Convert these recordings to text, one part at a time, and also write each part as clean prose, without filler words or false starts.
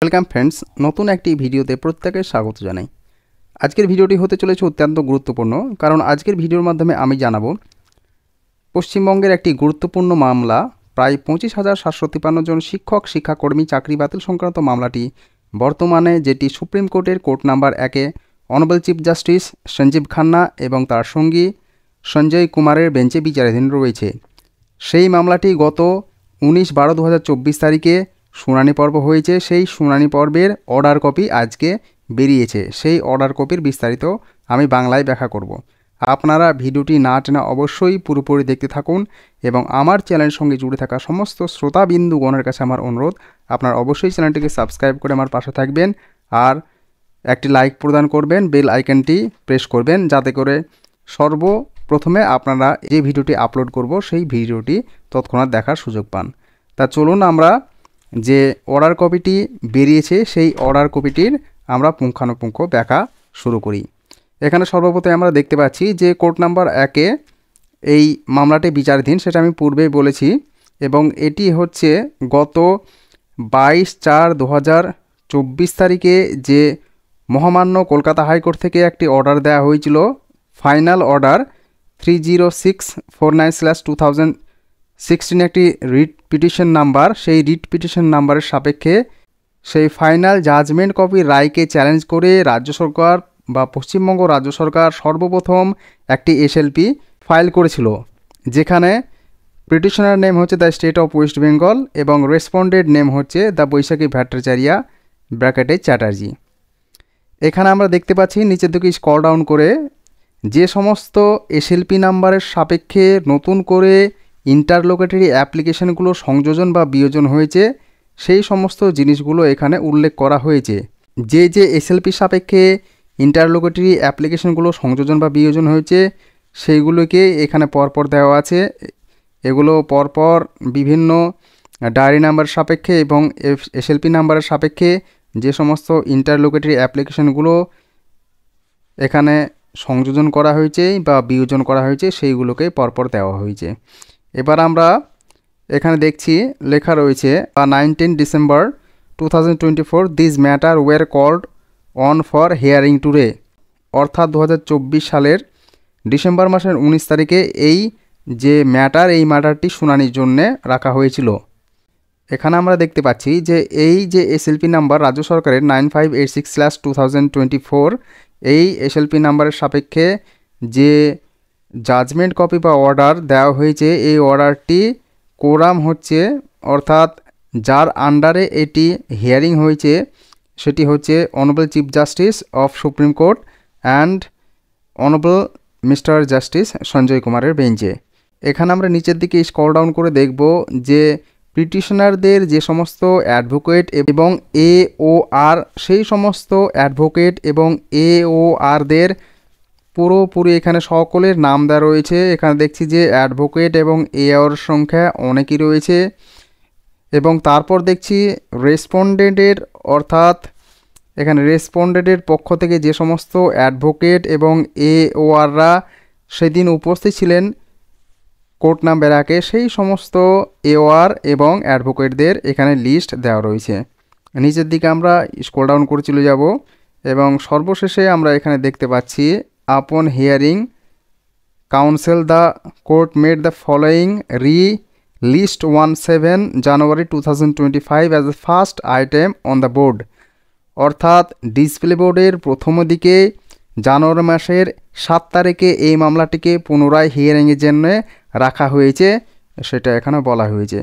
Welcome friends, নতুন একটি ভিডিওতে প্রত্যেকের স্বাগত জানাই। আজকের ভিডিওটি হতে চলেছে অত্যন্ত গুরুত্বপূর্ণ, কারণ আজকের ভিডিওর মাধ্যমে আমি জানাবো পশ্চিমবঙ্গের একটি গুরুত্বপূর্ণ মামলা, প্রায় 25,753 জন শিক্ষক শিক্ষাকর্মী চাকরি বাতিল সংক্রান্ত মামলাটি বর্তমানে যেটি সুপ্রিম কোর্টের কোর্ট নাম্বার 1-এ honourable chief justice Sanjiv Khanna এবং তার সঙ্গী সঞ্জয় কুমারের বেঞ্চে বিচারাধীন রয়েছে। সেই মামলাটি গত 19/12/2024 তারিখে শুনানি পর্ব হয়েছে। সেই শুনানি পর্বের অর্ডার কপি আজকে বেরিয়েছে। সেই অর্ডার কপির বিস্তারিত আমি বাংলায় ব্যাখ্যা করব। আপনারা ভিডিওটি না টেনে অবশ্যই পুরোপুরি দেখতে থাকুন এবং আমার চ্যানেলের সঙ্গে জুড়ে থাকা সমস্ত শ্রোতাবিন্দুগণের কাছে আমার অনুরোধ, আপনারা অবশ্যই চ্যানেলটিকে সাবস্ক্রাইব করে আমার পাশে থাকবেন আর একটি লাইক প্রদান করবেন, বেল আইকনটি প্রেস করবেন, যাতে করে সর্বপ্রথমে আপনারা যে ভিডিওটি আপলোড করব সেই ভিডিওটি তৎক্ষণাৎ দেখার সুযোগ পান। তা চলুন আমরা যে অর্ডার কপিটি বেরিয়েছে সেই অর্ডার কপিটির আমরা পুঙ্খানুপুঙ্খ ব্যাখ্যা শুরু করি। এখানে সর্বপ্রথমে আমরা দেখতে পাচ্ছি যে কোর্ট নাম্বার 1-এ এই মামলাটি বিচারাধীন, সেটা আমি পূর্বেই বলেছি, এবং এটি হচ্ছে গত 22/4/2024 তারিখে যে মহামান্য কলকাতা হাইকোর্ট থেকে একটি অর্ডার দেওয়া হয়েছিল, ফাইনাল অর্ডার 306/2016 একটি রিট পিটিশন নাম্বার, সেই রিট পিটিশন নাম্বারের সাপেক্ষে সেই ফাইনাল জাজমেন্ট কপির রায়কে চ্যালেঞ্জ করে রাজ্য সরকার বা পশ্চিমবঙ্গ রাজ্য সরকার সর্বপ্রথম একটি এসএলপি ফাইল করেছিল, যেখানে পিটিশনার নেম হচ্ছে the state of West Bengal এবং রেসপন্ডেড নেম হচ্ছে দ্য বৈশাখী ভট্টাচার্য ব্র্যাকেটে চ্যাটার্জি। এখানে আমরা দেখতে পাচ্ছি নিচের দিকে স্ক্রল ডাউন করে যে সমস্ত এসএলপি নাম্বারের সাপেক্ষে নতুন করে ইন্টারলোকেটরি অ্যাপ্লিকেশনগুলো সংযোজন বা বিয়োজন হয়েছে, সেই সমস্ত জিনিসগুলো এখানে উল্লেখ করা হয়েছে। যে এসএলপি সাপেক্ষে ইন্টারলোকেটরি অ্যাপ্লিকেশনগুলো সংযোজন বা বিয়োজন হয়েছে সেইগুলোকে এখানে পরপর দেওয়া আছে। এগুলো পরপর বিভিন্ন ডায়েরি নাম্বার সাপেক্ষে এবং এসএলপি নাম্বারের সাপেক্ষে যে সমস্ত ইন্টারলোকেটরি অ্যাপ্লিকেশনগুলো এখানে সংযোজন করা হয়েছে বা বিয়োজন করা হয়েছে সেইগুলোকে পরপর দেওয়া হয়েছে। এবার আমরা এখানে দেখছি লেখা রয়েছে 19 December 2024 this matter was called on for hearing today, অর্থাৎ 2024 সালের ডিসেম্বর মাসের 19 তারিখে এই যে ম্যাটারটি শুনানির জন্যে রাখা হয়েছিল। এখানে আমরা দেখতে পাচ্ছি যে এই যে এসএলপি নাম্বার রাজ্য সরকারের 9586/2024, এই এসএলপি নাম্বারের সাপেক্ষে যে জাজমেন্ট কপি বা অর্ডার দেওয়া হয়েছে, এই অর্ডারটি কোরাম হচ্ছে, অর্থাৎ যার আন্ডারে এটি হিয়ারিং হয়েছে সেটি হচ্ছে honourable chief justice of supreme court and honourable mister justice Sanjay কুমারের বেঞ্চে। এখানে আমরা নিচের দিকে স্ক্রল ডাউন করে দেখব যে পিটিশনারদের যে সমস্ত অ্যাডভোকেট এবং AOR, সেই সমস্ত অ্যাডভোকেট এবং AORদের পুরোপুরি এখানে সকলের নাম দেওয়া রয়েছে। এখানে দেখছি যে অ্যাডভোকেট এবং AOR সংখ্যা অনেকই রয়েছে, এবং তারপর দেখছি রেসপন্ডেন্টের, অর্থাৎ এখানে রেসপন্ডেন্টের পক্ষ থেকে যে সমস্ত অ্যাডভোকেট এবং AORরা সেদিন উপস্থিত ছিলেন কোর্ট নাম্বার 1-এ, সেই সমস্ত AOR এবং অ্যাডভোকেটদের এখানে লিস্ট দেওয়া রয়েছে। নিচের দিকে আমরা স্ক্রল ডাউন করে চলে যাব এবং সর্বশেষে আমরা এখানে দেখতে পাচ্ছি upon hearing counsel the court made the following list 17 January 2025 as the first item on the board, অর্থাৎ ডিসপ্লে বোর্ডের প্রথম দিকে জানুয়ারি মাসের 7 তারিখে এই মামলাটিকে পুনরায় হিয়ারিংয়ের জন্য রাখা হয়েছে, সেটা এখানে বলা হয়েছে।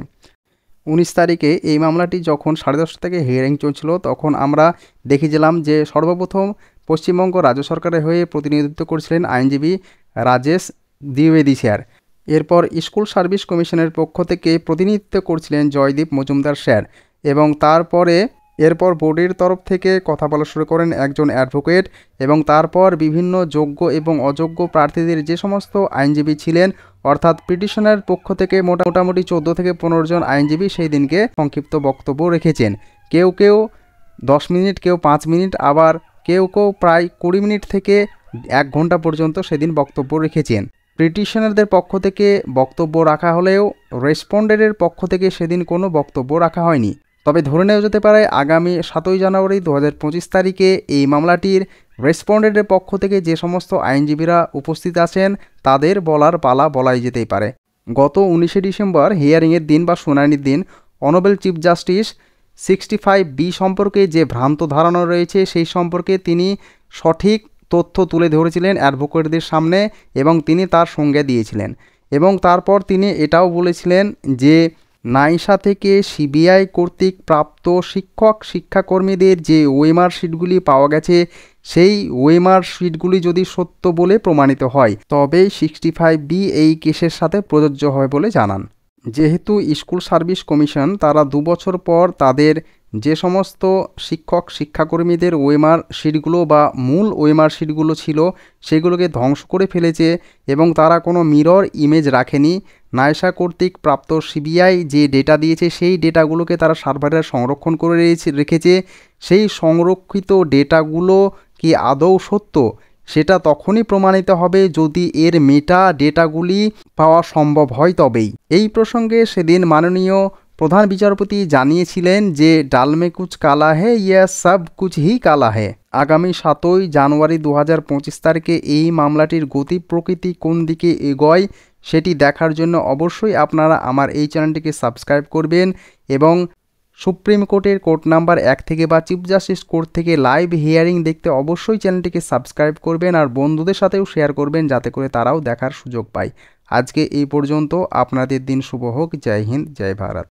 19 তারিখে এই মামলাটি যখন 10:30 থেকে হিয়ারিং চলছিল, তখন আমরা দেখেছিলাম যে সর্বপ্রথম পশ্চিমবঙ্গ রাজ্য সরকারের হয়ে প্রতিনিধিত্ব করছিলেন আইনজীবী রাজেশ দ্বিবেদী স্যার। এরপর স্কুল সার্ভিস কমিশনের পক্ষ থেকে প্রতিনিধিত্ব করছিলেন জয়দীপ মজুমদার স্যার, এবং এরপর বোর্ডের তরফ থেকে কথা বলা শুরু করেন একজন অ্যাডভোকেট, এবং তারপর বিভিন্ন যোগ্য এবং অযোগ্য প্রার্থীদের যে সমস্ত আইনজীবী ছিলেন, অর্থাৎ পিটিশনের পক্ষ থেকে মোটামুটি 14 থেকে 15 জন আইনজীবী সেই দিনকে সংক্ষিপ্ত বক্তব্য রেখেছেন। কেউ 10 মিনিট, কেউ 5 মিনিট, আবার কেউ প্রায় 20 মিনিট থেকে 1 ঘন্টা পর্যন্ত সেদিন বক্তব্য রেখেছেন। পিটিশনারদের পক্ষ থেকে বক্তব্য রাখা হলেও রেসপন্ডেন্টের পক্ষ থেকে সেদিন কোনো বক্তব্য রাখা হয়নি। তবে ধরে নেওয়া যেতে পারে আগামী 7ই জানুয়ারি 2025 তারিখে এই মামলাটির রেসপন্ডেন্টের পক্ষ থেকে যে সমস্ত আইনজীবীরা উপস্থিত আছেন তাদের বলার পালা বলাই যেতেই পারে। গত 19শে ডিসেম্বর হিয়ারিংয়ের দিন বা শুনানির দিন অনারেবল চিফ জাস্টিস 65B সম্পর্কে যে ভ্রান্ত ধারণা রয়েছে সেই সম্পর্কে তিনি সঠিক তথ্য তুলে ধরেছিলেন অ্যাডভোকেটদের সামনে এবং তিনি তার সংজ্ঞা দিয়েছিলেন। এবং তারপর তিনি এটাও বলেছিলেন যে নাইসা থেকে সিবিআই কর্তৃক প্রাপ্ত শিক্ষাকর্মীদের যে ওএমআর শিটগুলি পাওয়া গেছে সেই ওএমআর শিটগুলি যদি সত্য বলে প্রমাণিত হয় তবেই 65B এই কেসের সাথে প্রযোজ্য হয় বলে জানান। যেহেতু স্কুল সার্ভিস কমিশন তারা 2 বছর পর তাদের যে সমস্ত শিক্ষাকর্মীদের ওএমআর শিটগুলো বা মূল ওএমআর শিটগুলো ছিল সেগুলোকে ধ্বংস করে ফেলেছে এবং তারা কোনো মিরর ইমেজ রাখেনি, নাইসা কর্তৃক প্রাপ্ত সিবিআই যে ডেটা দিয়েছে সেই ডেটাগুলোকে তারা সার্ভারে সংরক্ষণ করে রেখেছে, সেই সংরক্ষিত ডেটাগুলো কি আদৌ সত্য সেটা তখনই প্রমাণিত হবে যদি এর মেটা ডেটাগুলি পাওয়া সম্ভব হয় তবেই। এই প্রসঙ্গে সেদিন মাননীয় প্রধান বিচারপতি জানিয়েছিলেন যে ডাল মে কুছ কালা হে ইয়া সব কুছ হি কালা হে। আগামী 7ই জানুয়ারি 2025 তারিখে এই মামলাটির গতি প্রকৃতি কোন দিকে এগোয় সেটি দেখার জন্য অবশ্যই আপনারা আমার এই চ্যানেলটিকে সাবস্ক্রাইব করবেন এবং সুপ্রিম কোর্টের কোর্ট নাম্বার 1 থেকে বা চিফ জাস্টিস কোর্ট থেকে লাইভ হিয়ারিং দেখতে অবশ্যই চ্যানেলটিকে সাবস্ক্রাইব করবেন আর বন্ধুদের সাথেও শেয়ার করবেন যাতে করে তারাও দেখার সুযোগ পায়। আজকে এই পর্যন্ত, আপনাদের দিন শুভ হোক। জয় হিন্দ, জয় ভারত।